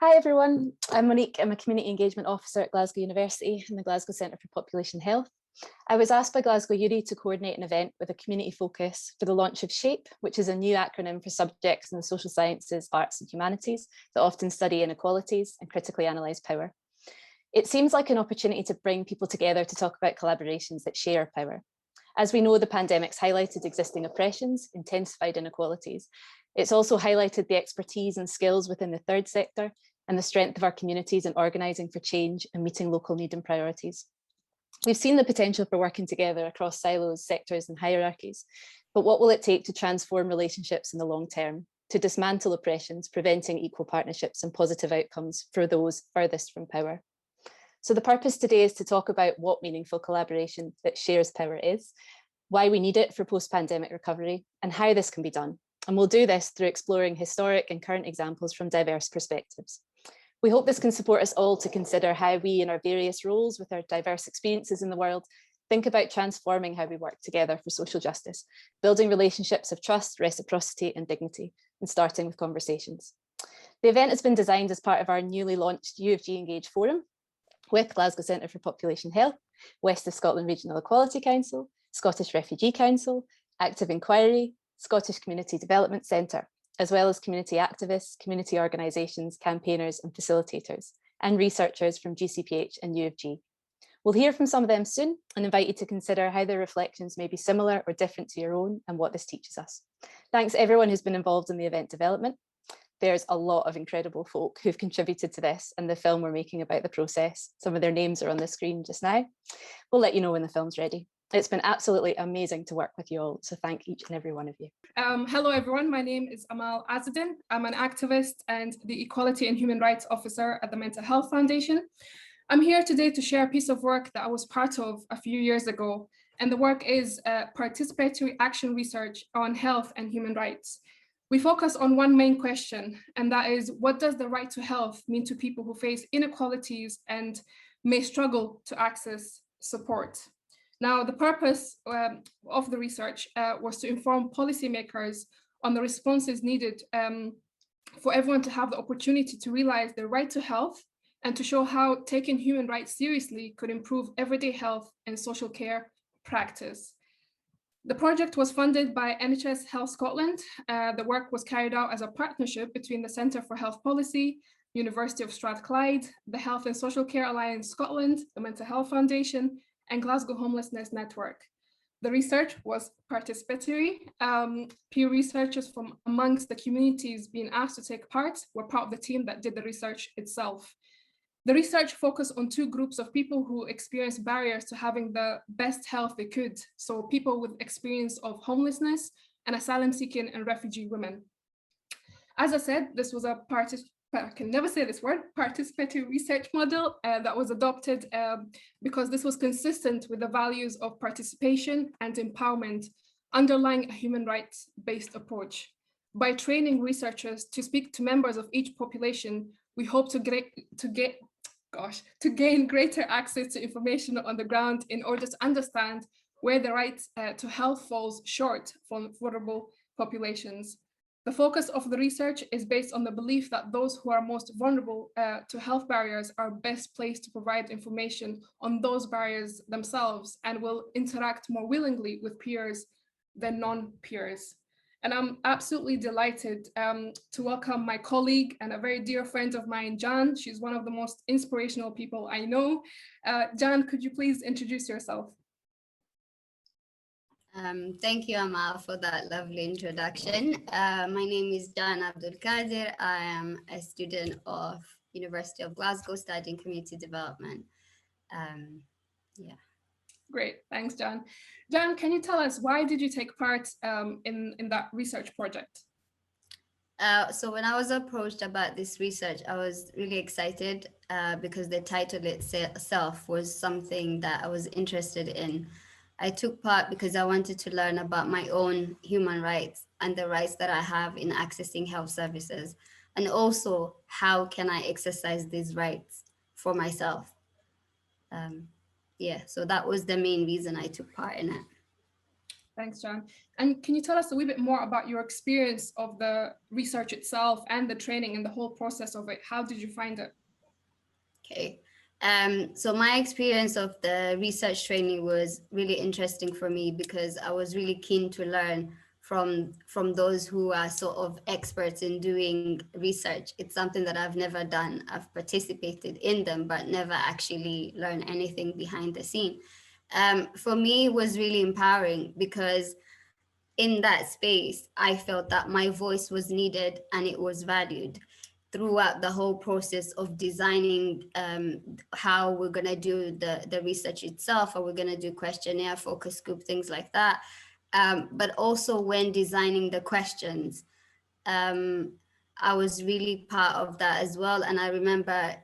Hi everyone, I'm Monique. I'm a Community Engagement Officer at Glasgow University in the Glasgow Centre for Population Health. I was asked by Glasgow Uni to coordinate an event with a community focus for the launch of SHAPE, which is a new acronym for subjects in the social sciences, arts and humanities that often study inequalities and critically analyse power. It seems like an opportunity to bring people together to talk about collaborations that share power. As we know, the pandemic's highlighted existing oppressions, intensified inequalities. It's also highlighted the expertise and skills within the third sector and the strength of our communities in organising for change and meeting local need and priorities. We've seen the potential for working together across silos, sectors and hierarchies, but what will it take to transform relationships in the long term, to dismantle oppressions, preventing equal partnerships and positive outcomes for those furthest from power? So the purpose today is to talk about what meaningful collaboration that shares power is, why we need it for post-pandemic recovery, and how this can be done. And we'll do this through exploring historic and current examples from diverse perspectives. We hope this can support us all to consider how we, in our various roles with our diverse experiences in the world, think about transforming how we work together for social justice, building relationships of trust, reciprocity and dignity, and starting with conversations. The event has been designed as part of our newly launched U of G Engage Forum with Glasgow Centre for Population Health, West of Scotland Regional Equality Council, Scottish Refugee Council, Active Inquiry, Scottish Community Development Centre, as well as community activists, community organisations, campaigners and facilitators, and researchers from GCPH and U of G. We'll hear from some of them soon and invite you to consider how their reflections may be similar or different to your own and what this teaches us. Thanks everyone who's been involved in the event development. There's a lot of incredible folk who've contributed to this and the film we're making about the process. Some of their names are on the screen just now. We'll let you know when the film's ready. It's been absolutely amazing to work with you all, so thank each and every one of you. Hello everyone, my name is Amal Azadin. I'm an activist and the Equality and Human Rights Officer at the Mental Health Foundation. I'm here today to share a piece of work that I was part of a few years ago, and the work is participatory action research on health and human rights. We focus on one main question, and that is, what does the right to health mean to people who face inequalities and may struggle to access support? Now, the purpose of the research was to inform policymakers on the responses needed for everyone to have the opportunity to realize their right to health and to show how taking human rights seriously could improve everyday health and social care practice. The project was funded by NHS Health Scotland. The work was carried out as a partnership between the Centre for Health Policy, University of Strathclyde, the Health and Social Care Alliance Scotland, the Mental Health Foundation, and Glasgow Homelessness Network. The research was participatory. Peer researchers from amongst the communities being asked to take part were part of the team that did the research itself. The research focused on two groups of people who experienced barriers to having the best health they could. So people with experience of homelessness and asylum-seeking and refugee women. As I said, this was a I can never say this word, participatory research model that was adopted because this was consistent with the values of participation and empowerment underlying a human rights-based approach. By training researchers to speak to members of each population, we hope to gain greater access to information on the ground in order to understand where the right to health falls short for vulnerable populations. The focus of the research is based on the belief that those who are most vulnerable to health barriers are best placed to provide information on those barriers themselves and will interact more willingly with peers than non-peers. And I'm absolutely delighted to welcome my colleague and a very dear friend of mine, Jan. She's one of the most inspirational people I know. Jan, could you please introduce yourself? Thank you, Amal, for that lovely introduction. My name is Jan Abdul Kadir. I am a student of University of Glasgow studying community development. Yeah. Great, thanks, Jan. Jan, can you tell us why did you take part in that research project? So when I was approached about this research, I was really excited because the title itself was something that I was interested in. I took part because I wanted to learn about my own human rights and the rights that I have in accessing health services, and also how can I exercise these rights for myself. Yeah, so that was the main reason I took part in it. Thanks, John. And can you tell us a wee bit more about your experience of the research itself and the training and the whole process of it? How did you find it? Okay. So my experience of the research training was really interesting for me because I was really keen to learn from those who are sort of experts in doing research. It's something that I've never done. I've participated in them, but never actually learned anything behind the scene. For me, it was really empowering because in that space, I felt that my voice was needed and it was valued throughout the whole process of designing how we're going to do the research itself, or we're going to do questionnaire, focus group, things like that. But also when designing the questions, I was really part of that as well. And I remember,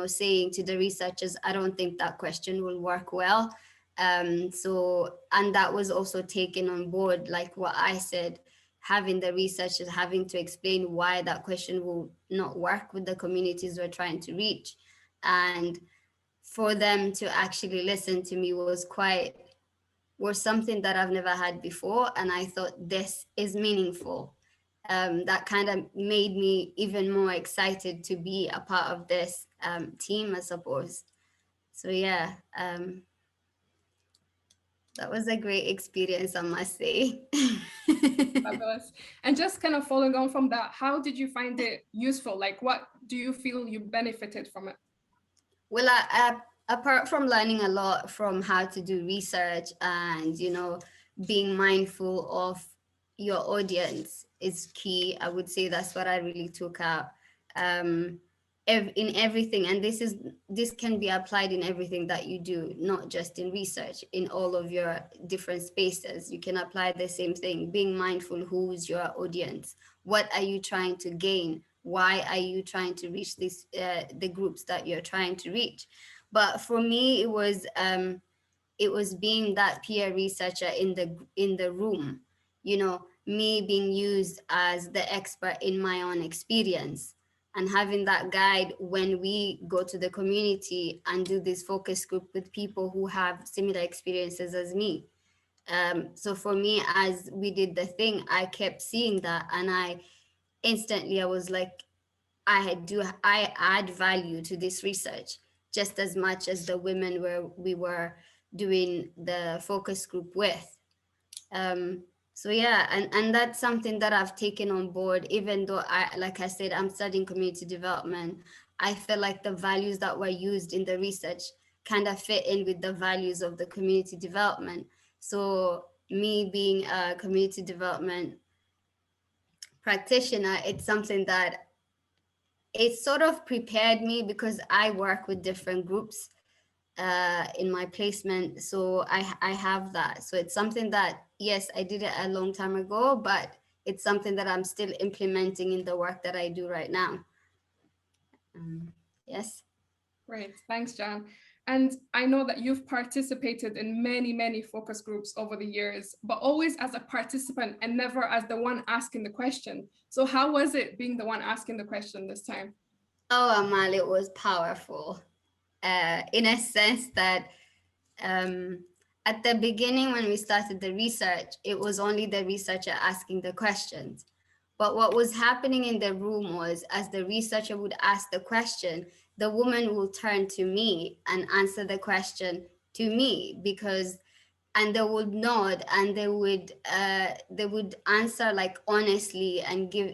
saying to the researchers, I don't think that question will work well. And that was also taken on board, like what I said, having the researchers having to explain why that question will not work with the communities we're trying to reach. And for them to actually listen to me was something that I've never had before. And I thought this is meaningful. That kind of made me even more excited to be a part of this team, I suppose. So yeah, that was a great experience, I must say. Fabulous. And just kind of following on from that, how did you find it useful? Like, what do you feel you benefited from it? Well, apart from learning a lot from how to do research and, being mindful of your audience is key. I would say that's what I really took out. Um, in everything, and this can be applied in everything that you do, not just in research, in all of your different spaces. You can apply the same thing, being mindful who's your audience, what are you trying to gain, why are you trying to reach the groups that you're trying to reach. But for me, it was being that peer researcher in the room, me being used as the expert in my own experience, and having that guide when we go to the community and do this focus group with people who have similar experiences as me. So for me, as we did the thing, I kept seeing that, and I was like, I add value to this research just as much as the women we were doing the focus group with. So yeah, and that's something that I've taken on board, even though like I said, I'm studying community development. I feel like the values that were used in the research kind of fit in with the values of the community development. So me being a community development practitioner, it's something that it sort of prepared me because I work with different groups in my placement. So I have that. So it's something that, yes, I did it a long time ago, but it's something that I'm still implementing in the work that I do right now. Yes. Great, thanks, Jan. And I know that you've participated in many, many focus groups over the years, but always as a participant and never as the one asking the question. So how was it being the one asking the question this time? Oh, Amal, it was powerful in a sense that at the beginning, when we started the research, it was only the researcher asking the questions. But what was happening in the room was, as the researcher would ask the question, the woman will turn to me and answer the question to me, and they would nod, and they would answer like honestly and give,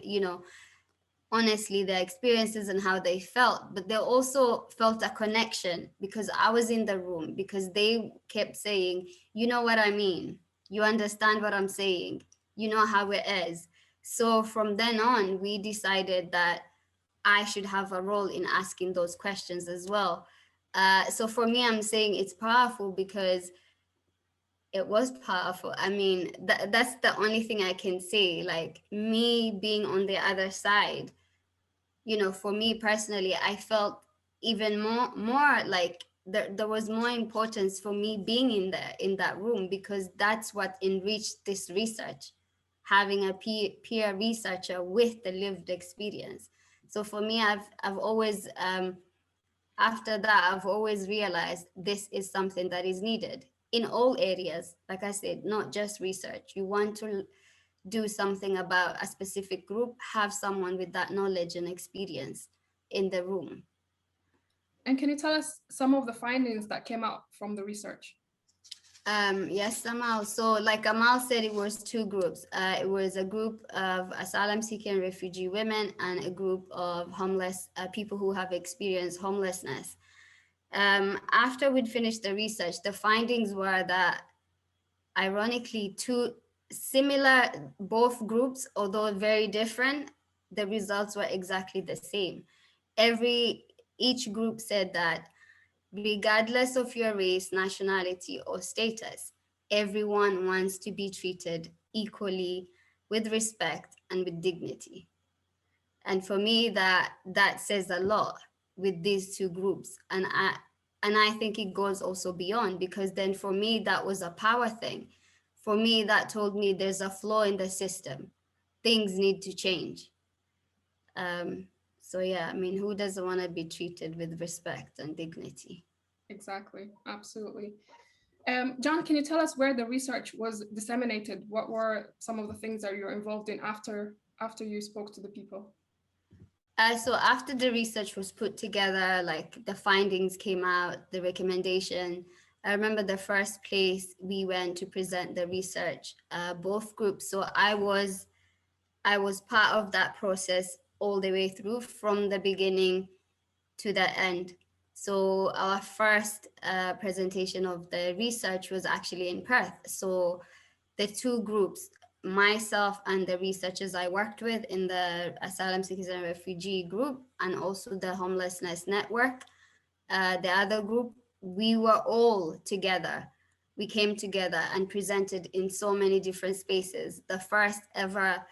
honestly their experiences and how they felt. But they also felt a connection because I was in the room, because they kept saying, you know what I mean, you understand what I'm saying, you know how it is. So from then on, we decided that I should have a role in asking those questions as well. So for me, I'm saying it's powerful because it was powerful. I mean, that's the only thing I can say. Like, me being on the other side, for me personally, I felt even more like there was more importance for me being in that room, because that's what enriched this research, having a peer researcher with the lived experience. So for me, I've always after that, I've always realized this is something that is needed in all areas. Like I said, not just research. You want to do something about a specific group, have someone with that knowledge and experience in the room. And can you tell us some of the findings that came out from the research? Yes, Amal. So like Amal said, it was two groups. It was a group of asylum-seeking refugee women and a group of homeless people who have experienced homelessness. After we'd finished the research, the findings were that, ironically, two similar, both groups, although very different, the results were exactly the same. Each group said that regardless of your race, nationality, or status, everyone wants to be treated equally with respect and with dignity. And for me, that says a lot with these two groups. And I think it goes also beyond, because then for me, that was a power thing. For me, that told me there's a flaw in the system. Things need to change. So yeah, I mean, who doesn't want to be treated with respect and dignity? Exactly, absolutely. John, can you tell us where the research was disseminated? What were some of the things that you're involved in after you spoke to the people? So after the research was put together, like the findings came out, the recommendation, I remember the first place we went to present the research, both groups. So I was part of that process all the way through, from the beginning to the end. So our first presentation of the research was actually in Perth. So the two groups, myself and the researchers I worked with in the asylum seekers and refugee group, and also the homelessness network, the other group, we were all together. We came together and presented in so many different spaces. The first ever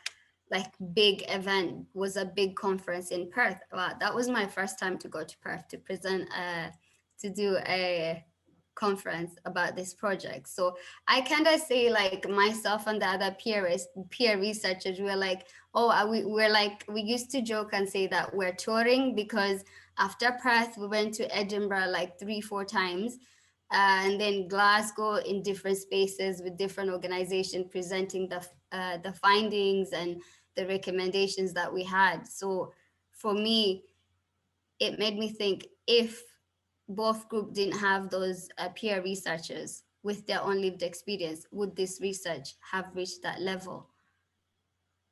like big event was a big conference in Perth. Wow, that was my first time to go to Perth to present, to do a conference about this project. So I kind of say, like, myself and the other peer researchers, we're like, we used to joke and say that we're touring, because after Perth, we went to Edinburgh like 3-4 times. And then Glasgow in different spaces with different organizations presenting the findings and the recommendations that we had. So for me, it made me think, if both groups didn't have those peer researchers with their own lived experience, would this research have reached that level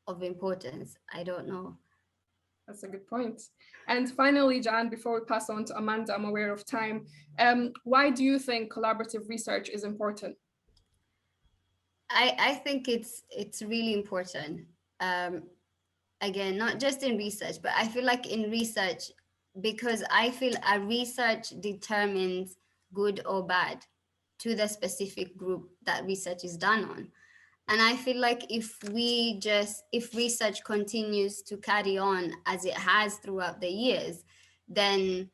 of importance? I don't know. That's a good point. And finally, Jan, before we pass on to Amanda, I'm aware of time. Why do you think collaborative research is important? I think it's really important. Again, not just in research, but I feel like in research, because I feel a research determines good or bad to the specific group that research is done on. And I feel like if research continues to carry on as it has throughout the years, then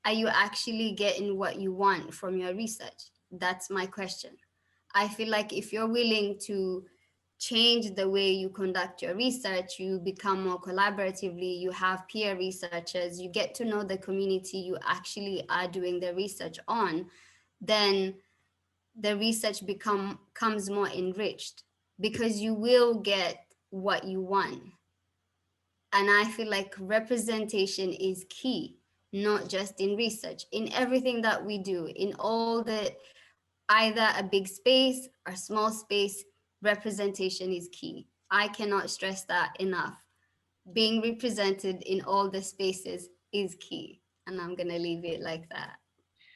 are you actually getting what you want from your research? That's my question. I feel like if you're willing to change the way you conduct your research, you become more collaboratively, you have peer researchers, you get to know the community you actually are doing the research on, then the research becomes more enriched, because you will get what you want. And I feel like representation is key, not just in research, in everything that we do, in all the, either a big space or small space, representation is key. I cannot stress that enough. Being represented in all the spaces is key. And I'm gonna leave it like that.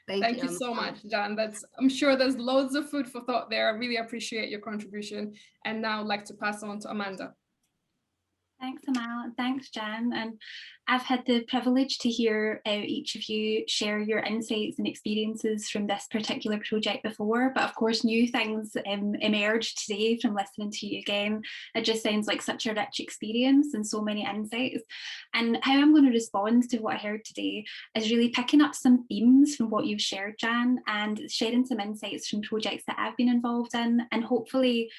Thank you so much, Jan. I'm sure there's loads of food for thought there. I really appreciate your contribution. And now I'd like to pass on to Amanda. Thanks, Amal, and thanks, Jan. And I've had the privilege to hear each of you share your insights and experiences from this particular project before, but of course new things emerged today from listening to you again. It just sounds like such a rich experience and so many insights. And how I'm going to respond to what I heard today is really picking up some themes from what you've shared, Jan, and sharing some insights from projects that I've been involved in, and hopefully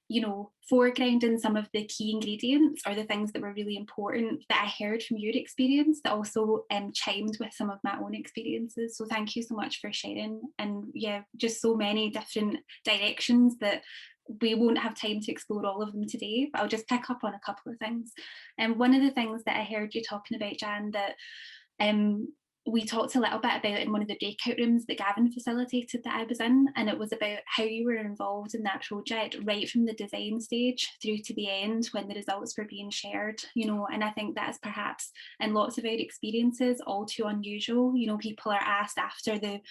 you know, foregrounding some of the key ingredients or the things that were really important that I heard from your experience that also chimed with some of my own experiences. So thank you so much for sharing. And yeah, just so many different directions that we won't have time to explore all of them today, but I'll just pick up on a couple of things. And one of the things that I heard you talking about, Jan, that we talked a little bit about in one of the breakout rooms that Gavin facilitated that I was in, and it was about how you were involved in that project right from the design stage through to the end when the results were being shared, you know. And I think that's perhaps in lots of our experiences all too unusual. You know, people are asked after the,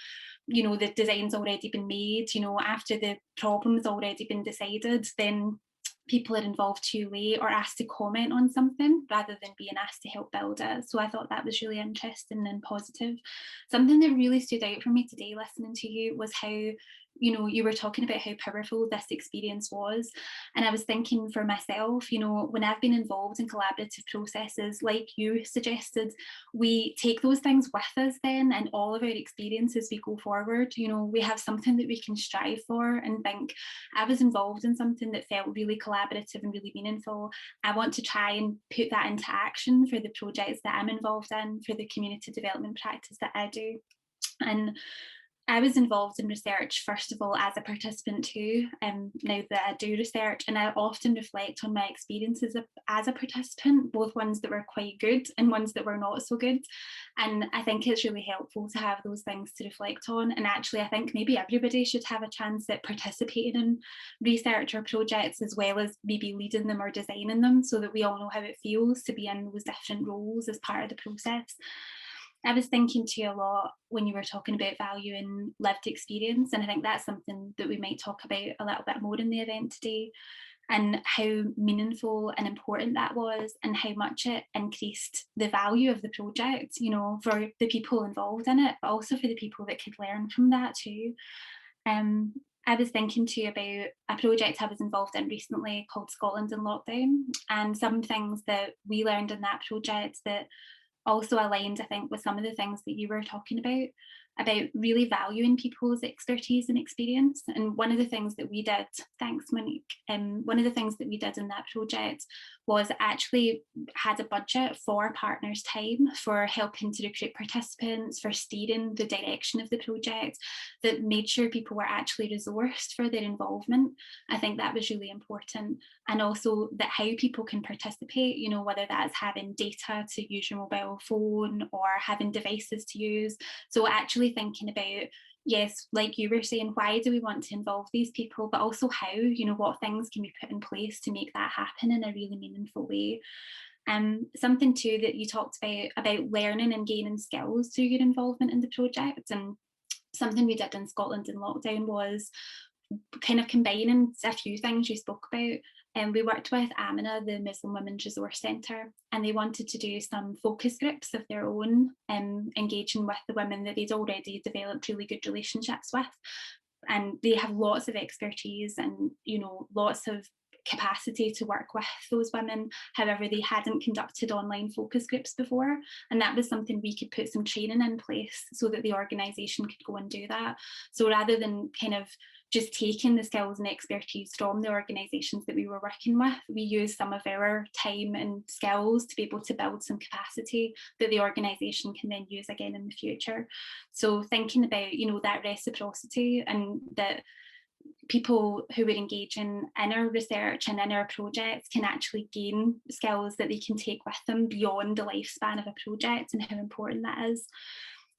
you know, the design's already been made, you know, after the problem's already been decided, then people are involved too late or asked to comment on something rather than being asked to help build it. So I thought that was really interesting and positive. Something that really stood out for me today listening to you was how, you know, you were talking about how powerful this experience was. And I was thinking for myself, you know, when I've been involved in collaborative processes, like you suggested, we take those things with us then and all of our experiences we go forward. You know, we have something that we can strive for and think, I was involved in something that felt really collaborative and really meaningful. I want to try and put that into action for the projects that I'm involved in, for the community development practice that I do. And I was involved in research, first of all, as a participant too, now that I do research, and I often reflect on my experiences as a participant, both ones that were quite good and ones that were not so good. And I think it's really helpful to have those things to reflect on. And actually, I think maybe everybody should have a chance at participating in research or projects as well as maybe leading them or designing them, so that we all know how it feels to be in those different roles as part of the process. I was thinking too a lot when you were talking about valuing lived experience, and I think that's something that we might talk about a little bit more in the event today, and how meaningful and important that was, and how much it increased the value of the project, you know, for the people involved in it, but also for the people that could learn from that too. I was thinking too about a project I was involved in recently called Scotland in Lockdown, and some things that we learned in that project that also aligned, I think, with some of the things that you were talking about really valuing people's expertise and experience. And one of the things that we did, thanks Monique, one of the things that we did in that project was actually had a budget for partners' time, for helping to recruit participants, for steering the direction of the project, that made sure people were actually resourced for their involvement. I think that was really important. And also that how people can participate, you know, whether that's having data to use your mobile phone or having devices to use. So actually thinking about, yes, like you were saying, why do we want to involve these people, but also how, you know, what things can we put in place to make that happen in a really meaningful way. Something too that you talked about learning and gaining skills through your involvement in the project, and something we did in Scotland in Lockdown was kind of combining a few things you spoke about. And we worked with Amina, the Muslim Women's Resource Centre, and they wanted to do some focus groups of their own, engaging with the women that they'd already developed really good relationships with. And they have lots of expertise and, you know, lots of capacity to work with those women. However, they hadn't conducted online focus groups before, and that was something we could put some training in place so that the organisation could go and do that. So rather than kind of just taking the skills and expertise from the organisations that we were working with, we used some of our time and skills to be able to build some capacity that the organisation can then use again in the future. So thinking about, you know, that reciprocity, and that people who are engaging in our research and in our projects can actually gain skills that they can take with them beyond the lifespan of a project, and how important that is.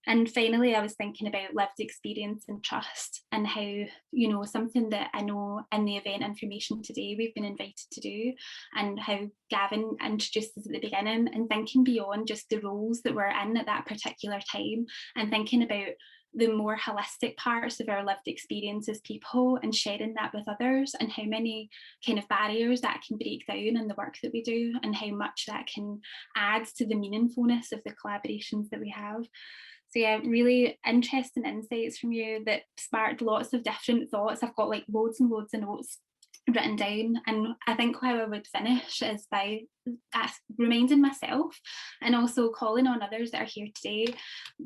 And finally, I was thinking about lived experience and trust, and how, you know, something that I know in the event information today we've been invited to do, and how Gavin introduced us at the beginning, and thinking beyond just the roles that we're in at that particular time, and thinking about the more holistic parts of our lived experience as people, and sharing that with others, and how many kind of barriers that can break down in the work that we do, and how much that can add to the meaningfulness of the collaborations that we have. So yeah, really interesting insights from you that sparked lots of different thoughts. I've got like loads and loads of notes written down, and I think how I would finish is by reminding myself and also calling on others that are here today.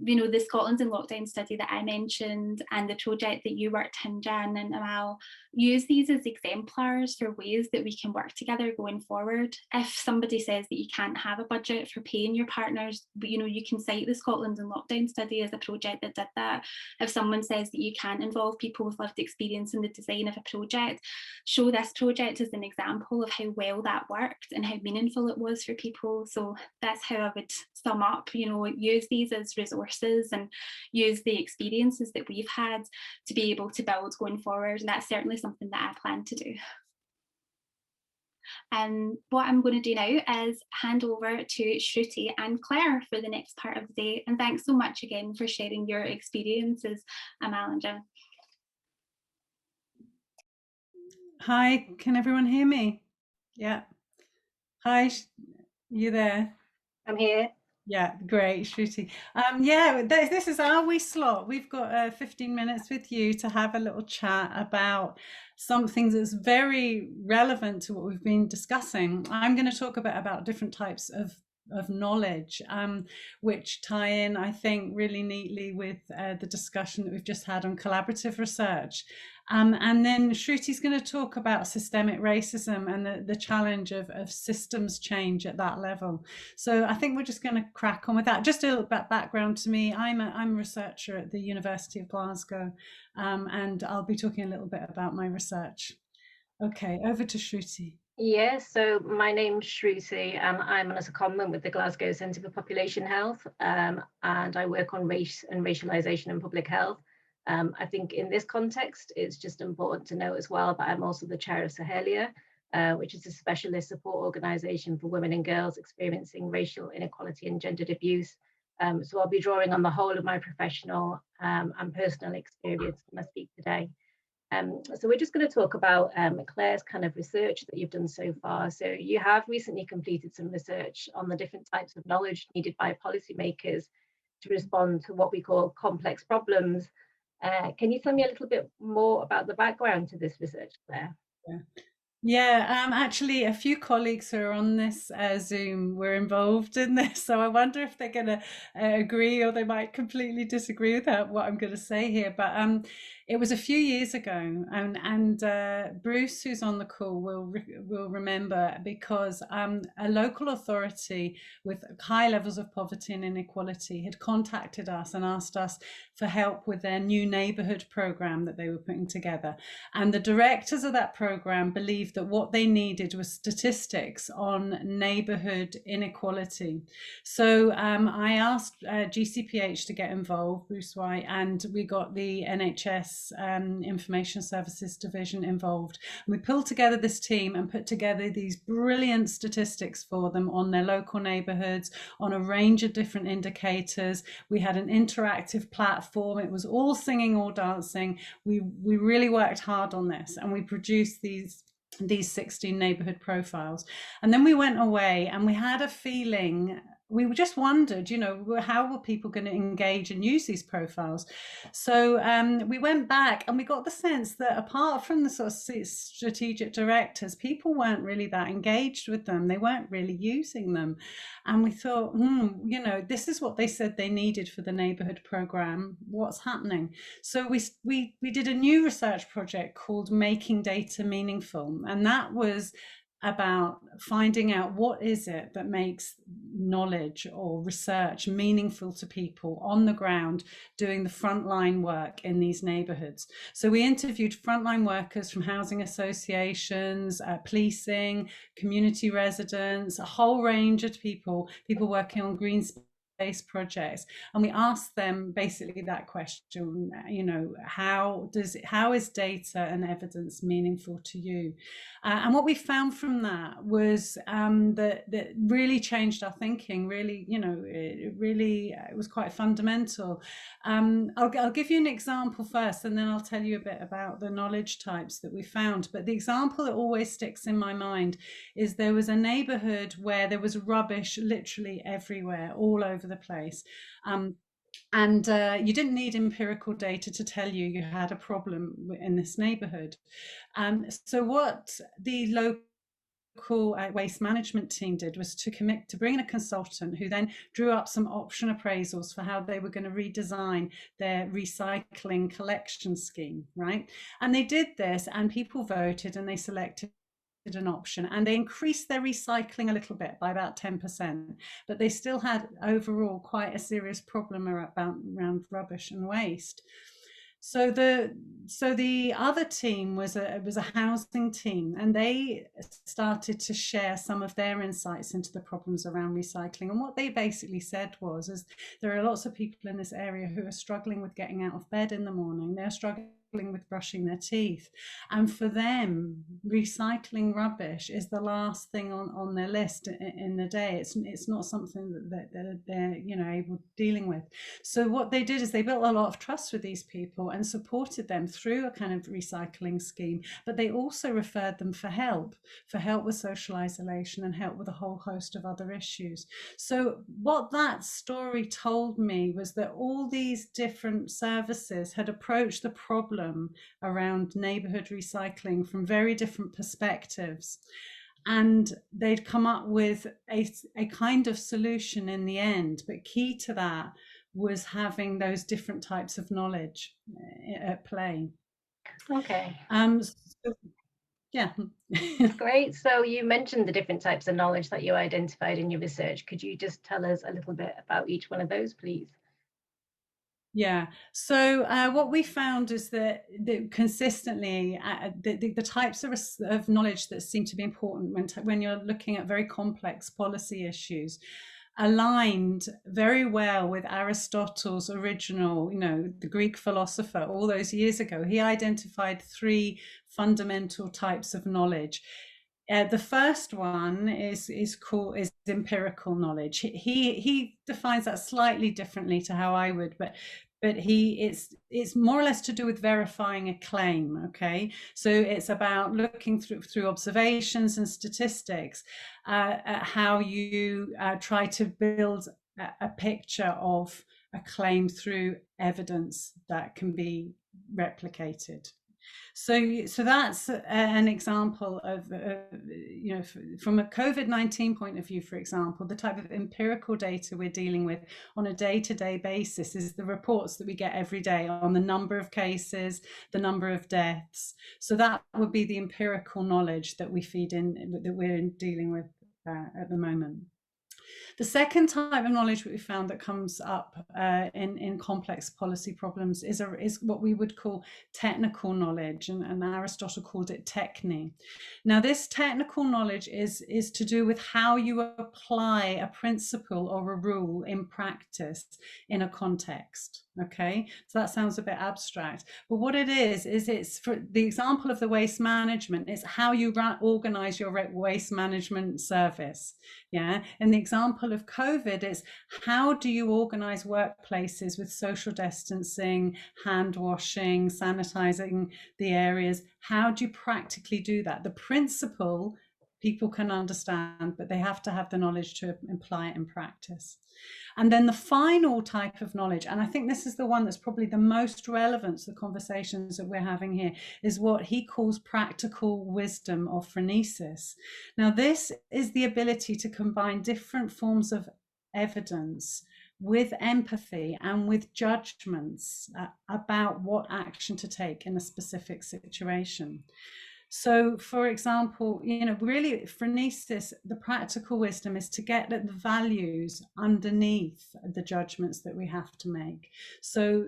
You know, the Scotland's in Lockdown study that I mentioned and the project that you worked in, Jan and Amal, use these as exemplars for ways that we can work together going forward. If somebody says that you can't have a budget for paying your partners, you know, you can cite the Scotland's in Lockdown study as a project that did that. If someone says that you can't involve people with lived experience in the design of a project, show this project as an example of how well that worked and how meaningful it was for people. So that's how I would sum up, you know, use these as resources and use the experiences that we've had to be able to build going forward. And that's certainly something that I plan to do. And what I'm going to do now is hand over to Shruti and Claire for the next part of the day. And thanks so much again for sharing your experiences, Amal and Jen. Hi, can everyone hear me? Yeah. Hi, you there? I'm here. Yeah, great, Shruti. Yeah, this is our wee slot. We've got 15 minutes with you to have a little chat about something that's very relevant to what we've been discussing. I'm going to talk a bit about different types of knowledge, which tie in, I think, really neatly with the discussion that we've just had on collaborative research. And then Shruti's going to talk about systemic racism and the challenge of systems change at that level. So I think we're just going to crack on with that. Just a little bit background to me. I'm a researcher at the University of Glasgow, and I'll be talking a little bit about my research. Okay, over to Shruti. Yeah, so my name's Shruti and I'm on a secondment with the Glasgow Centre for Population Health, and I work on race and racialisation in public health. I think in this context, it's just important to note as well that I'm also the chair of Sahelia, which is a specialist support organisation for women and girls experiencing racial inequality and gendered abuse. So I'll be drawing on the whole of my professional and personal experience when I speak today. So we're just going to talk about Claire's kind of research that you've done so far. So you have recently completed some research on the different types of knowledge needed by policymakers to respond to what we call complex problems. Can you tell me a little bit more about the background to this research, Claire? Yeah, actually, a few colleagues who are on this Zoom were involved in this, so I wonder if they're going to agree or they might completely disagree with what I'm going to say here. But it was a few years ago, and Bruce, who's on the call, will remember, because a local authority with high levels of poverty and inequality had contacted us and asked us for help with their new neighbourhood programme that they were putting together. And the directors of that programme believed that what they needed was statistics on neighbourhood inequality. So I asked GCPH to get involved, Bruce White, and we got the NHS Information Services Division involved. And we pulled together this team and put together these brilliant statistics for them on their local neighbourhoods, on a range of different indicators. We had an interactive platform. It was all singing, all dancing. We really worked hard on this, and we produced these 16 neighbourhood profiles. And then we went away and we had a feeling, we just wondered, you know, how were people going to engage and use these profiles? So we went back and we got the sense that apart from the sort of strategic directors, people weren't really that engaged with them. They weren't really using them. And we thought, you know, this is what they said they needed for the neighbourhood programme. What's happening? So we did a new research project called Making Data Meaningful. And that was about finding out what is it that makes knowledge or research meaningful to people on the ground doing the frontline work in these neighbourhoods. So we interviewed frontline workers from housing associations, policing, community residents, a whole range of people working on green space projects, and we asked them basically that question, you know, how is data and evidence meaningful to you? And what we found from that was that really changed our thinking. Really, you know, it was quite fundamental. I'll give you an example first, and then I'll tell you a bit about the knowledge types that we found. But the example that always sticks in my mind is there was a neighbourhood where there was rubbish literally everywhere, all over the place. And you didn't need empirical data to tell you you had a problem in this neighborhood. So what the local waste management team did was to commit to bring in a consultant who then drew up some option appraisals for how they were going to redesign their recycling collection scheme, right? And they did this, and people voted and they selected an option, and they increased their recycling a little bit by about 10%, but they still had overall quite a serious problem around rubbish and waste. So the other team was a housing team, and they started to share some of their insights into the problems around recycling. And what they basically said is there are lots of people in this area who are struggling with getting out of bed in the morning. They're struggling with brushing their teeth, and for them recycling rubbish is the last thing on their list in the day. It's not something that they're able dealing with. So what they did is they built a lot of trust with these people and supported them through a kind of recycling scheme, but they also referred them for help with social isolation and help with a whole host of other issues. So what that story told me was that all these different services had approached the problem around neighborhood recycling from very different perspectives, and they'd come up with a kind of solution in the end. But key to that was having those different types of knowledge at play. Okay. So, yeah. Great. So you mentioned the different types of knowledge that you identified in your research. Could you just tell us a little bit about each one of those, please? Yeah. So what we found is that consistently the types of knowledge that seem to be important when you're looking at very complex policy issues aligned very well with Aristotle's original, the Greek philosopher all those years ago. He identified 3 fundamental types of knowledge. The first one is empirical knowledge. He defines that slightly differently to how I would, but it's more or less to do with verifying a claim. Okay, so it's about looking through observations and statistics at how you try to build a picture of a claim through evidence that can be replicated. So that's an example of, from a COVID-19 point of view, for example, the type of empirical data we're dealing with on a day-to-day basis is the reports that we get every day on the number of cases, the number of deaths. So that would be the empirical knowledge that we feed in, that we're dealing with at the moment. The second type of knowledge we found that comes up in complex policy problems is what we would call technical knowledge, and Aristotle called it techne. Now, this technical knowledge is to do with how you apply a principle or a rule in practice in a context. Okay, so that sounds a bit abstract, but what it is it's, for the example of the waste management, it's how you organize your waste management service. Yeah, and the example of COVID is how do you organize workplaces with social distancing, hand washing, sanitizing the areas? How do you practically do that? The principle people can understand, but they have to have the knowledge to apply it in practice. And then the final type of knowledge, and I think this is the one that's probably the most relevant to the conversations that we're having here, is what he calls practical wisdom or phronesis. Now, this is the ability to combine different forms of evidence with empathy and with judgments about what action to take in a specific situation. So, for example, really phronesis, the practical wisdom is to get at the values underneath the judgments that we have to make. So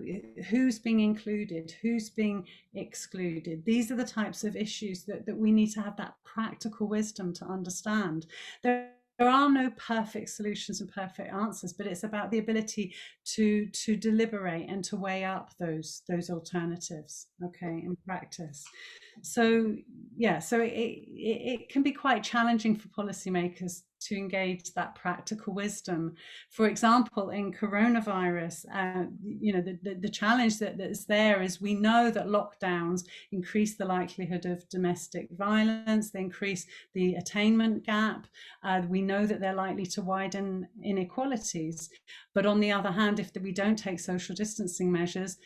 who's being included, who's being excluded? These are the types of issues that we need to have that practical wisdom to understand. There are no perfect solutions and perfect answers, but it's about the ability to deliberate and to weigh up those alternatives, okay, in practice. So yeah, so it can be quite challenging for policymakers to engage that practical wisdom. For example, in coronavirus, the challenge that's there is we know that lockdowns increase the likelihood of domestic violence, they increase the attainment gap, we know that they're likely to widen inequalities. But on the other hand, if we don't take social distancing measures,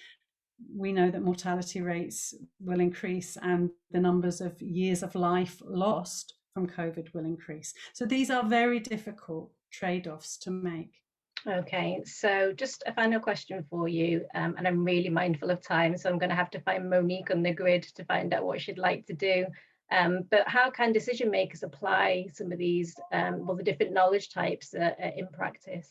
we know that mortality rates will increase and the numbers of years of life lost from COVID will increase. So these are very difficult trade-offs to make. Okay, so just a final question for you, and I'm really mindful of time, so I'm going to have to find Monique on the grid to find out what she'd like to do. But how can decision makers apply some of these, the different knowledge types in practice?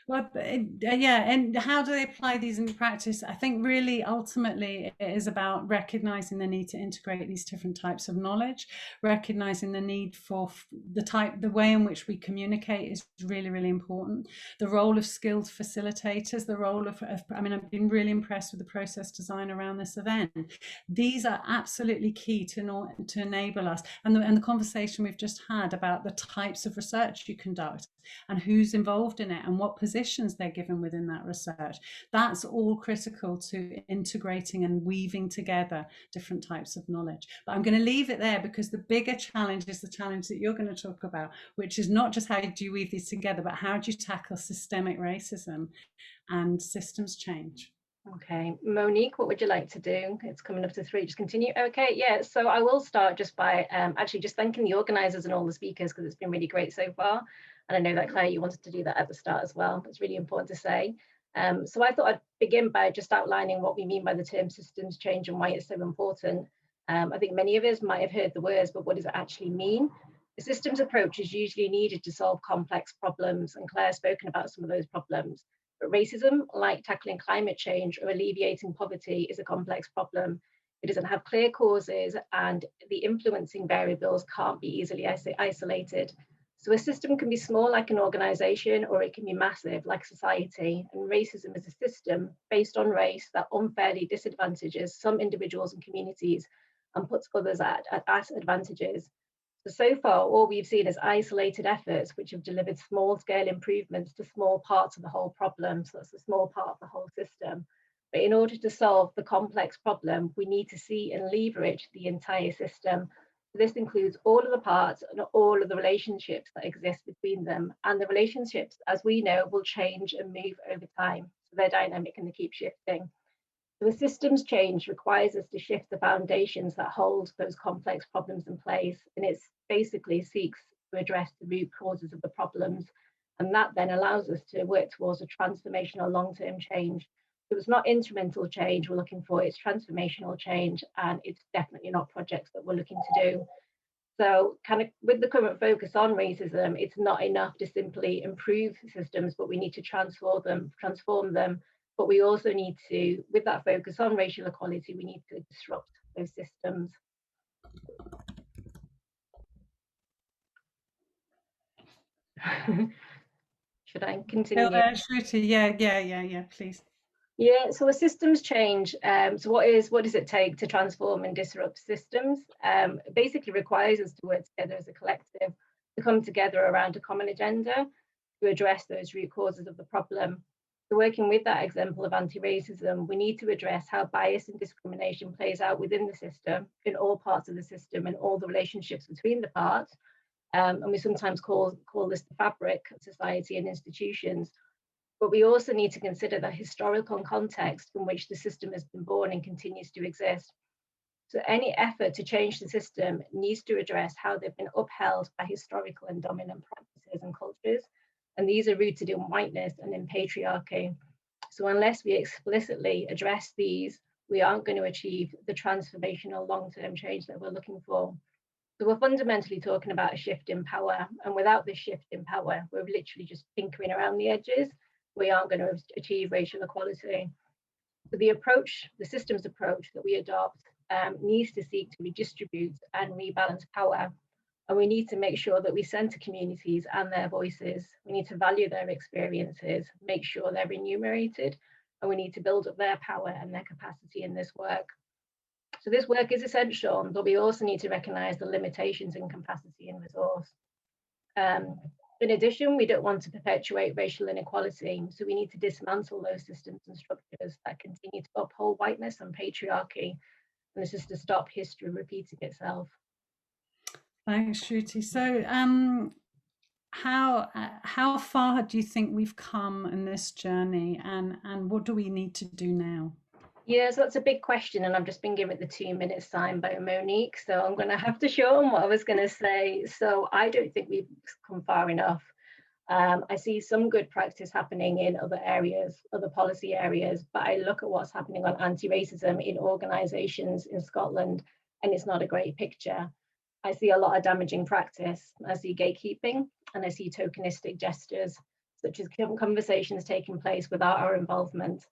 Well, yeah, and how do they apply these in practice? I think really ultimately it is about recognizing the need to integrate these different types of knowledge, recognizing the need for the way in which we communicate is really, really important. The role of skilled facilitators, the role of I mean, I've been really impressed with the process design around this event. These are absolutely key to enable us. And the conversation we've just had about the types of research you conduct and who's involved in it and what positions they're given within that research. That's all critical to integrating and weaving together different types of knowledge. But I'm going to leave it there because the bigger challenge is the challenge that you're going to talk about, which is not just how do you weave these together, but how do you tackle systemic racism and systems change. Okay, Monique, what would you like to do? It's coming up to 3, just continue. Okay, yeah, so I will start just by actually just thanking the organisers and all the speakers because it's been really great so far. And I know that Claire, you wanted to do that at the start as well. It's really important to say. So I thought I'd begin by just outlining what we mean by the term systems change and why it's so important. I think many of us might have heard the words, but what does it actually mean? The systems approach is usually needed to solve complex problems, and Claire's spoken about some of those problems. But racism, like tackling climate change or alleviating poverty, is a complex problem. It doesn't have clear causes, and the influencing variables can't be easily isolated. So a system can be small like an organisation, or it can be massive like society. And racism is a system based on race that unfairly disadvantages some individuals and communities and puts others at advantages. So far, all we've seen is isolated efforts which have delivered small-scale improvements to small parts of the whole problem. So that's a small part of the whole system. But in order to solve the complex problem, we need to see and leverage the entire system. This includes all of the parts and all of the relationships that exist between them. And the relationships, as we know, will change and move over time. So they're dynamic and they keep shifting. So a systems change requires us to shift the foundations that hold those complex problems in place. And it basically seeks to address the root causes of the problems. And that then allows us to work towards a transformational long-term change. So it's not incremental change we're looking for, it's transformational change, and it's definitely not projects that we're looking to do. So kind of with the current focus on racism, it's not enough to simply improve systems, but we need to transform them. But we also need to, with that focus on racial equality, we need to disrupt those systems. Should I continue? Shruti, yeah, please. Yeah, so a systems change, so what does it take to transform and disrupt systems? It basically requires us to work together as a collective, to come together around a common agenda to address those root causes of the problem. So working with that example of anti-racism, we need to address how bias and discrimination plays out within the system, in all parts of the system and all the relationships between the parts. And we sometimes call this the fabric of society and institutions. But we also need to consider the historical context in which the system has been born and continues to exist. So any effort to change the system needs to address how they've been upheld by historical and dominant practices and cultures. And these are rooted in whiteness and in patriarchy. So unless we explicitly address these, we aren't going to achieve the transformational long-term change that we're looking for. So we're fundamentally talking about a shift in power. And without this shift in power, we're literally just tinkering around the edges. We aren't going to achieve racial equality. So the systems approach that we adopt needs to seek to redistribute and rebalance power. And we need to make sure that we centre communities and their voices. We need to value their experiences, make sure they're remunerated, and we need to build up their power and their capacity in this work. So this work is essential, but we also need to recognise the limitations in capacity and resource. In addition, we don't want to perpetuate racial inequality, so we need to dismantle those systems and structures that continue to uphold whiteness and patriarchy. And this is to stop history repeating itself. Thanks, Shruti. So how far do you think we've come in this journey, and what do we need to do now? Yeah, so that's a big question, and I've just been given the 2 minutes time by Monique, so I'm going to have to show them what I was going to say. So I don't think we've come far enough. I see some good practice happening in other areas, other policy areas, but I look at what's happening on anti-racism in organisations in Scotland, and it's not a great picture. I see a lot of damaging practice. I see gatekeeping, and I see tokenistic gestures, such as conversations taking place without our involvement.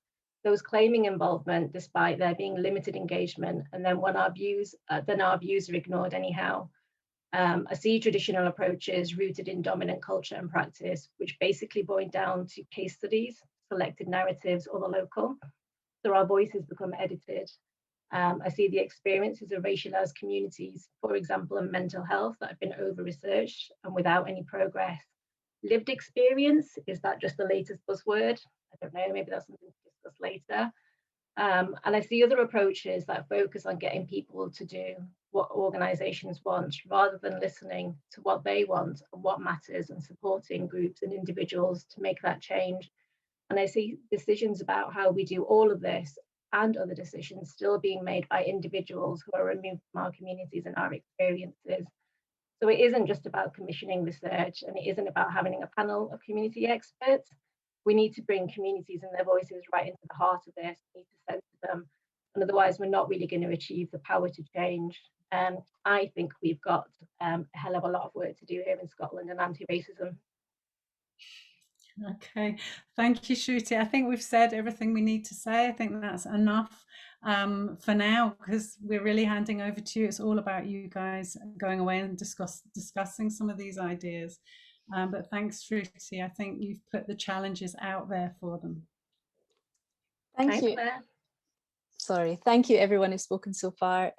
Those claiming involvement despite there being limited engagement, and then when our views are ignored anyhow. I see traditional approaches rooted in dominant culture and practice, which basically boil down to case studies, selected narratives, or the local. So our voices become edited. I see the experiences of racialized communities, for example, in mental health, that have been over-researched and without any progress. Lived experience, is that just the latest buzzword? I don't know, maybe that's something to discuss later. And I see other approaches that focus on getting people to do what organisations want, rather than listening to what they want and what matters, and supporting groups and individuals to make that change. And I see decisions about how we do all of this and other decisions still being made by individuals who are removed from our communities and our experiences. So it isn't just about commissioning research, and it isn't about having a panel of community experts. We need to bring communities and their voices right into the heart of this. We need to center them, and otherwise we're not really going to achieve the power to change. I think we've got a hell of a lot of work to do here in Scotland and anti-racism. Okay, thank you, Shruti. I think we've said everything we need to say. I think that's enough for now, because we're really handing over to you. It's all about you guys going away and discussing some of these ideas. But thanks, Shruti. I think you've put the challenges out there for them. Thank you. Claire. Sorry, thank you everyone who's spoken so far.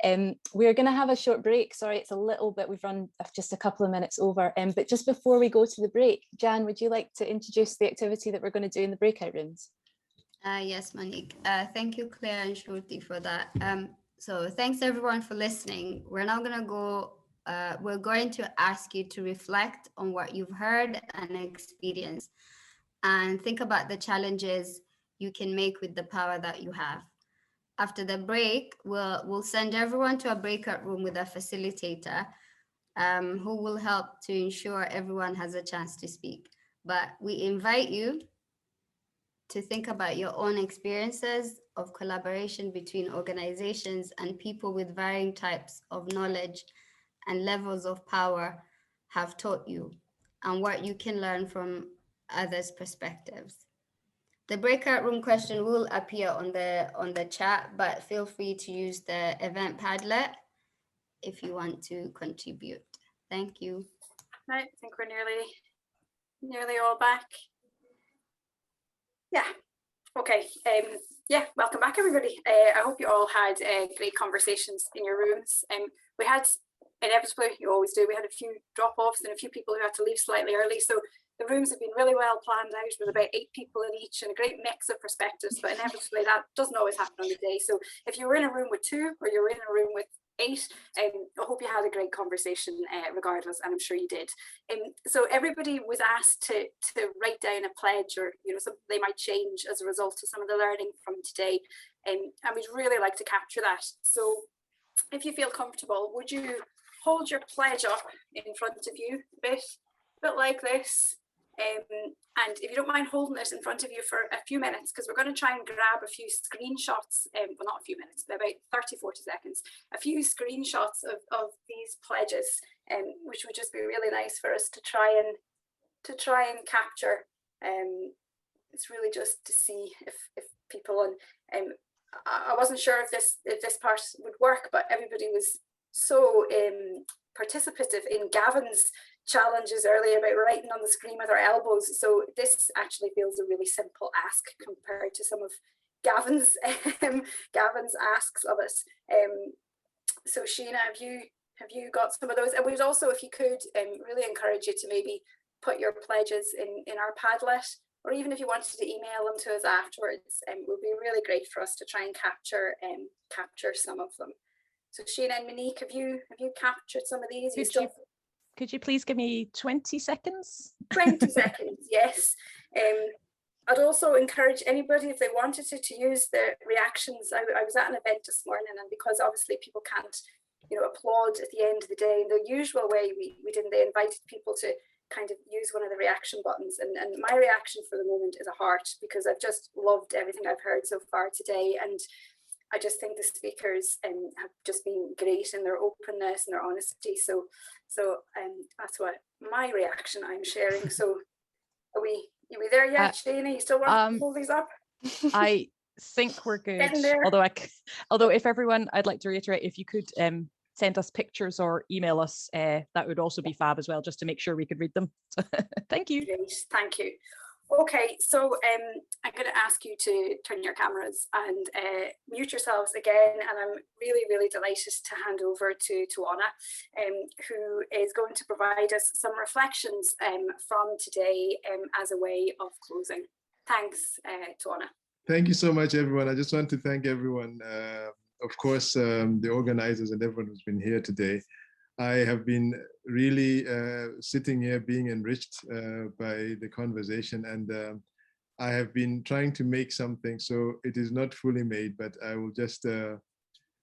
We're going to have a short break. Sorry, it's a little bit, we've run just a couple of minutes over. But just before we go to the break, Jan, would you like to introduce the activity that we're going to do in the breakout rooms? Yes, Monique. Thank you, Claire and Shruti, for that. So thanks everyone for listening. We're now going to go, we're going to ask you to reflect on what you've heard and experienced, and think about the challenges you can make with the power that you have. After the break, we'll send everyone to a breakout room with a facilitator who will help to ensure everyone has a chance to speak. But we invite you to think about your own experiences of collaboration between organizations and people with varying types of knowledge and levels of power have taught you, and what you can learn from others' perspectives. The breakout room question will appear on the chat, but feel free to use the event Padlet if you want to contribute. Thank you. Right, I think we're nearly all back. Yeah. Okay. Yeah, welcome back, everybody. I hope you all had great conversations in your rooms. We had, inevitably, you always do, we had a few drop-offs and a few people who had to leave slightly early. So the rooms have been really well planned out, with about 8 people in each and a great mix of perspectives, but inevitably that doesn't always happen on the day. So if you were in a room with 2 or you're in a room with 8, I hope you had a great conversation regardless, and I'm sure you did. So everybody was asked to write down a pledge, or something they might change as a result of some of the learning from today, and we'd really like to capture that. So if you feel comfortable, would you hold your pledge up in front of you, a bit like this? And if you don't mind holding it in front of you for a few minutes, because we're going to try and grab a few screenshots, well, not a few minutes, about 30-40 seconds, a few screenshots of these pledges, which would just be really nice for us to try and capture. It's really just to see if people, and I wasn't sure if this part would work, but everybody was so participative in Gavin's challenges earlier about writing on the screen with our elbows. So this actually feels a really simple ask compared to some of Gavin's asks of us. So Sheena, Have you got some of those? And we'd also, if you could, really encourage you to maybe put your pledges in our Padlet, or even if you wanted to email them to us afterwards, it would be really great for us to try and capture some of them. So Sheena and Monique, have you captured some of these? Could you please give me 20 seconds? 20 seconds, yes. I'd also encourage anybody, if they wanted to use the reactions. I was at an event this morning, and because obviously people can't, applaud at the end of the day in the usual way we didn't, they invited people to kind of use one of the reaction buttons. And my reaction for the moment is a heart, because I've just loved everything I've heard so far today. And I just think the speakers have just been great in their openness and their honesty. So that's what my reaction I'm sharing. So are we there yet, Shana? You still want to hold these up? I think we're good. Although if everyone, I'd like to reiterate, if you could send us pictures or email us, that would also be fab as well, just to make sure we could read them. So, thank you. Great, thank you. Okay, so I'm going to ask you to turn your cameras and mute yourselves again, and I'm really, really delighted to hand over to Anna, who is going to provide us some reflections from today as a way of closing. Thanks, Anna. Thank you so much, everyone. I just want to thank everyone, of course, the organizers and everyone who's been here today. I have been really sitting here being enriched by the conversation, and I have been trying to make something, so it is not fully made, but I will just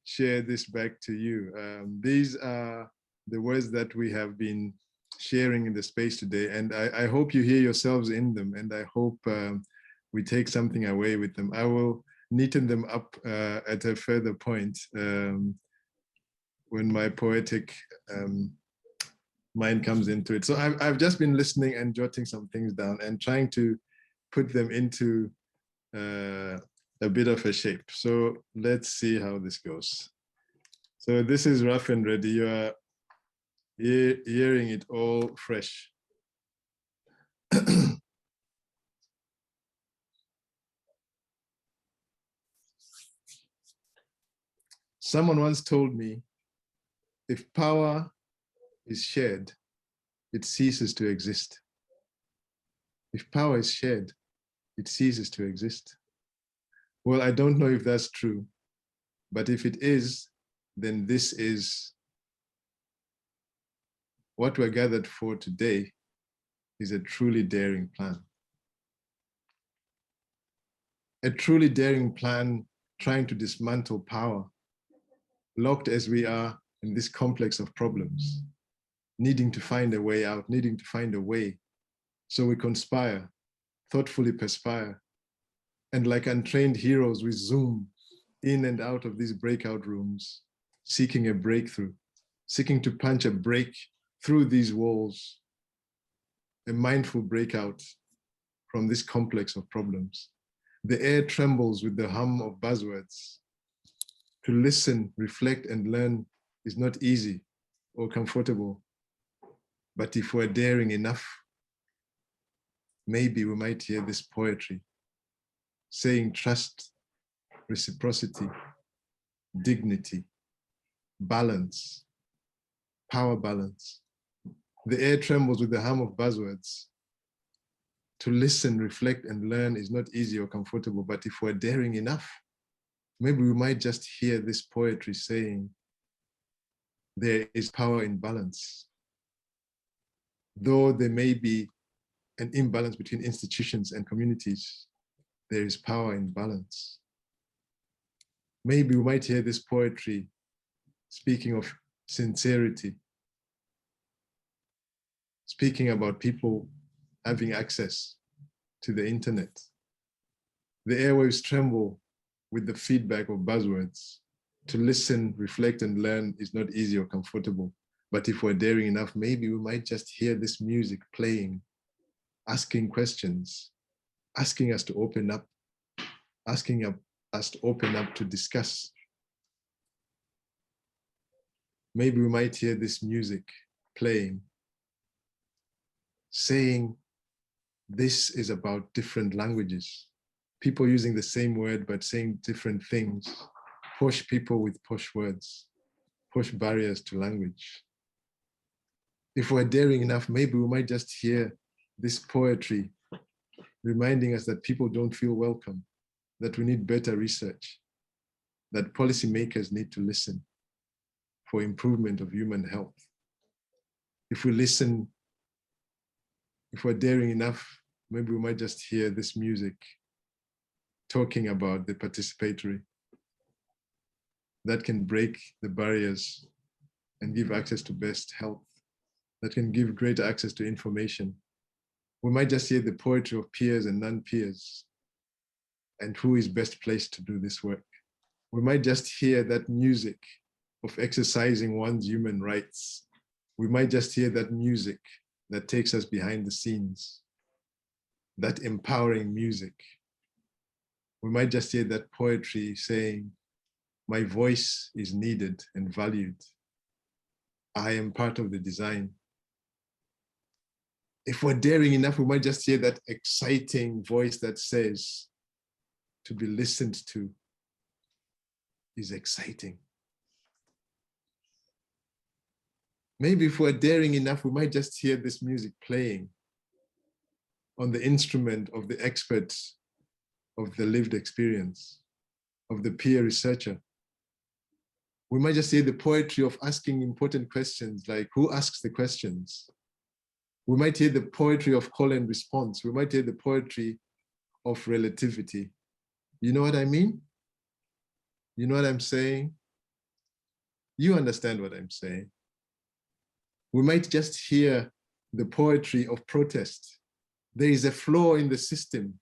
share this back to you. These are the words that we have been sharing in the space today, and I hope you hear yourselves in them, and I hope we take something away with them. I will neaten them up at a further point when my poetic mind comes into it. So I've just been listening and jotting some things down and trying to put them into a bit of a shape. So let's see how this goes. So this is rough and ready. You are hearing it all fresh. Someone once told me, if power is shared, it ceases to exist. If power is shared, it ceases to exist. Well, I don't know if that's true, but if it is, then this is what we're gathered for today is a truly daring plan. A truly daring plan trying to dismantle power, locked as we are in this complex of problems, needing to find a way out, needing to find a way. So we conspire, thoughtfully perspire, and like untrained heroes, we zoom in and out of these breakout rooms, seeking a breakthrough, seeking to punch a break through these walls, a mindful breakout from this complex of problems. The air trembles with the hum of buzzwords. To listen, reflect, and learn is not easy or comfortable. But if we're daring enough, maybe we might hear this poetry saying trust, reciprocity, dignity, balance, power balance. The air trembles with the hum of buzzwords. To listen, reflect, and learn is not easy or comfortable, but if we're daring enough, maybe we might just hear this poetry saying, there is power in balance. Though there may be an imbalance between institutions and communities, there is power in balance. Maybe we might hear this poetry speaking of sincerity, speaking about people having access to the internet. The airwaves tremble with the feedback of buzzwords. To listen, reflect, and learn is not easy or comfortable. But if we're daring enough, maybe we might just hear this music playing, asking questions, asking us to open up, asking us to open up to discuss. Maybe we might hear this music playing, saying this is about different languages, people using the same word but saying different things, posh people with posh words, push barriers to language. If we're daring enough, maybe we might just hear this poetry reminding us that people don't feel welcome, that we need better research, that policymakers need to listen for improvement of human health. If we listen, if we're daring enough, maybe we might just hear this music talking about the participatory that can break the barriers and give access to best health, that can give greater access to information. We might just hear the poetry of peers and non-peers and who is best placed to do this work. We might just hear that music of exercising one's human rights. We might just hear that music that takes us behind the scenes, that empowering music. We might just hear that poetry saying, my voice is needed and valued. I am part of the design. If we're daring enough, we might just hear that exciting voice that says, to be listened to is exciting. Maybe if we're daring enough, we might just hear this music playing on the instrument of the expert, of the lived experience, of the peer researcher. We might just hear the poetry of asking important questions like, who asks the questions? We might hear the poetry of call and response. We might hear the poetry of relativity. You know what I mean? You know what I'm saying? You understand what I'm saying. We might just hear the poetry of protest. There is a flaw in the system.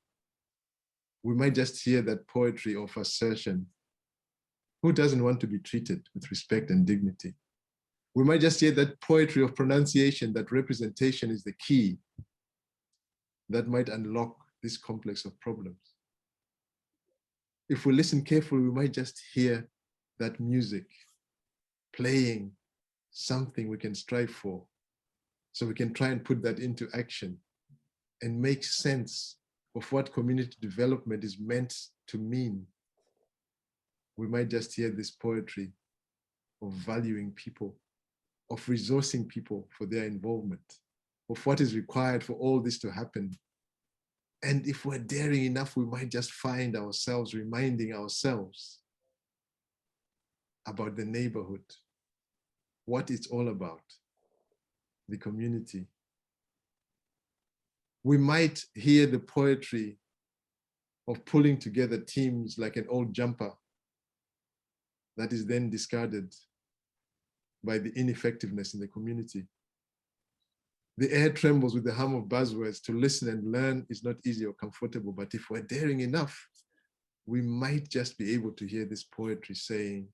We might just hear that poetry of assertion. Who doesn't want to be treated with respect and dignity? We might just hear that poetry of pronunciation, that representation is the key that might unlock this complex of problems. If we listen carefully, we might just hear that music playing something we can strive for, so we can try and put that into action and make sense of what community development is meant to mean. We might just hear this poetry of valuing people, of resourcing people for their involvement, of what is required for all this to happen. And if we're daring enough, we might just find ourselves reminding ourselves about the neighborhood, what it's all about, the community. We might hear the poetry of pulling together teams like an old jumper that is then discarded by the ineffectiveness in the community. The air trembles with the hum of buzzwords. To listen and learn is not easy or comfortable, but if we're daring enough, we might just be able to hear this poetry saying,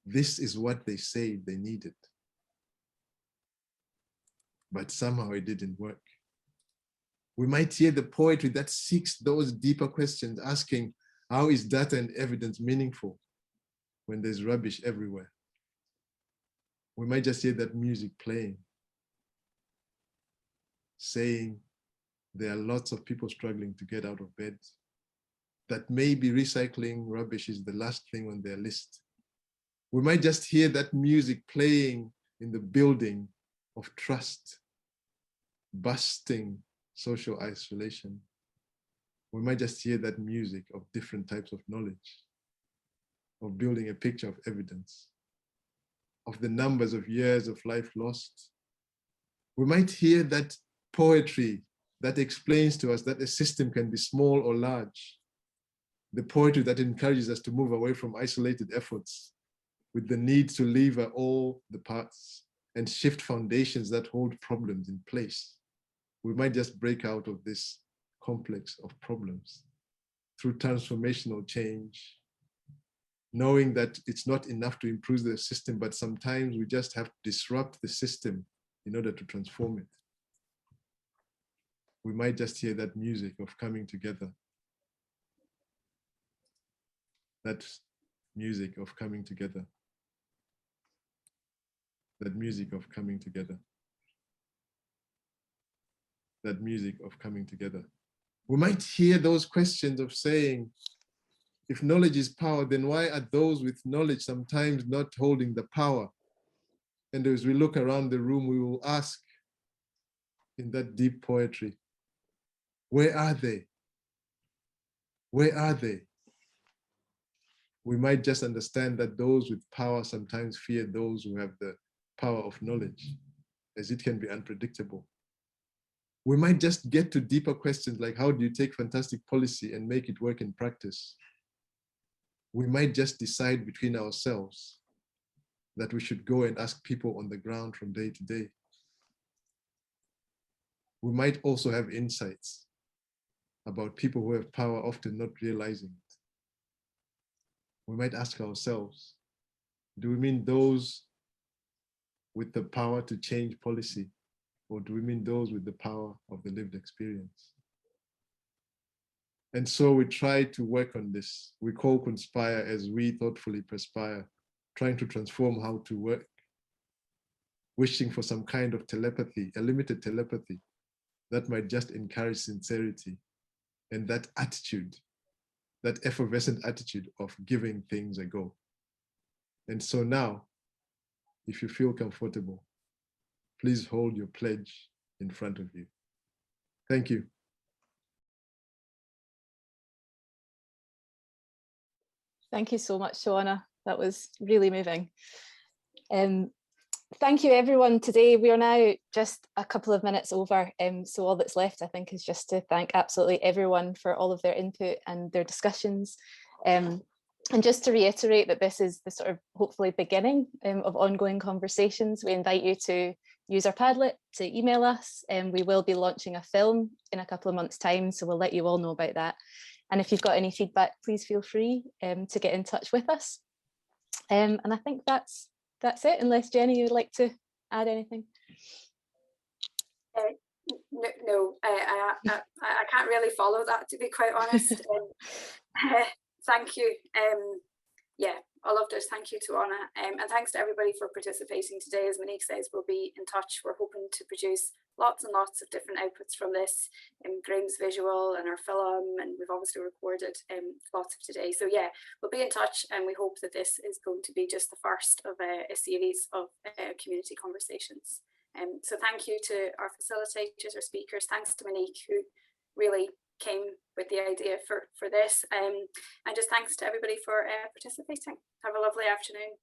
this is what they say they needed, but somehow it didn't work. We might hear the poetry that seeks those deeper questions, asking, how is data and evidence meaningful when there's rubbish everywhere? We might just hear that music playing, saying there are lots of people struggling to get out of bed, that maybe recycling rubbish is the last thing on their list. We might just hear that music playing in the building of trust, busting social isolation. We might just hear that music of different types of knowledge, of building a picture of evidence, of the numbers of years of life lost. We might hear that poetry that explains to us that a system can be small or large, the poetry that encourages us to move away from isolated efforts with the need to lever all the parts and shift foundations that hold problems in place. We might just break out of this complex of problems through transformational change, knowing that it's not enough to improve the system, but sometimes we just have to disrupt the system in order to transform it. We might just hear that music of coming together, that music of coming together, that music of coming together, that music of coming together. We might hear those questions of saying, If knowledge is power, then why are those with knowledge sometimes not holding the power? And as we look around the room, we will ask in that deep poetry, where are they? Where are they? We might just understand that those with power sometimes fear those who have the power of knowledge, as it can be unpredictable. We might just get to deeper questions like, how do you take fantastic policy and make it work in practice? We might just decide between ourselves that we should go and ask people on the ground from day to day. We might also have insights about people who have power often not realizing it. We might ask ourselves, do we mean those with the power to change policy, or do we mean those with the power of the lived experience? And so we try to work on this. We co-conspire as we thoughtfully perspire, trying to transform how to work, wishing for some kind of telepathy, a limited telepathy that might just encourage sincerity and that attitude, that effervescent attitude of giving things a go. And so now, if you feel comfortable, please hold your pledge in front of you. Thank you. Thank you so much, Shauna. That was really moving. Thank you, everyone. Today, we are now just a couple of minutes over, so all that's left, I think, is just to thank absolutely everyone for all of their input and their discussions. And just to reiterate that this is the sort of hopefully beginning of ongoing conversations. We invite you to use our Padlet, to email us, and we will be launching a film in a couple of months' time, so we'll let you all know about that. And if you've got any feedback, please feel free to get in touch with us. And I think that's it, unless Jenny, you'd like to add anything. No, I can't really follow that, to be quite honest. Thank you. Yeah, all of those. Thank you to Anna, and thanks to everybody for participating today. As Monique says, we'll be in touch. We're hoping to produce lots and lots of different outputs from this, Graham's visual and our film, and we've obviously recorded lots of today. So yeah, we'll be in touch, and we hope that this is going to be just the first of a series of community conversations. So thank you to our facilitators, our speakers. Thanks to Monique, who really came with the idea for this, and just thanks to everybody for participating. Have a lovely afternoon.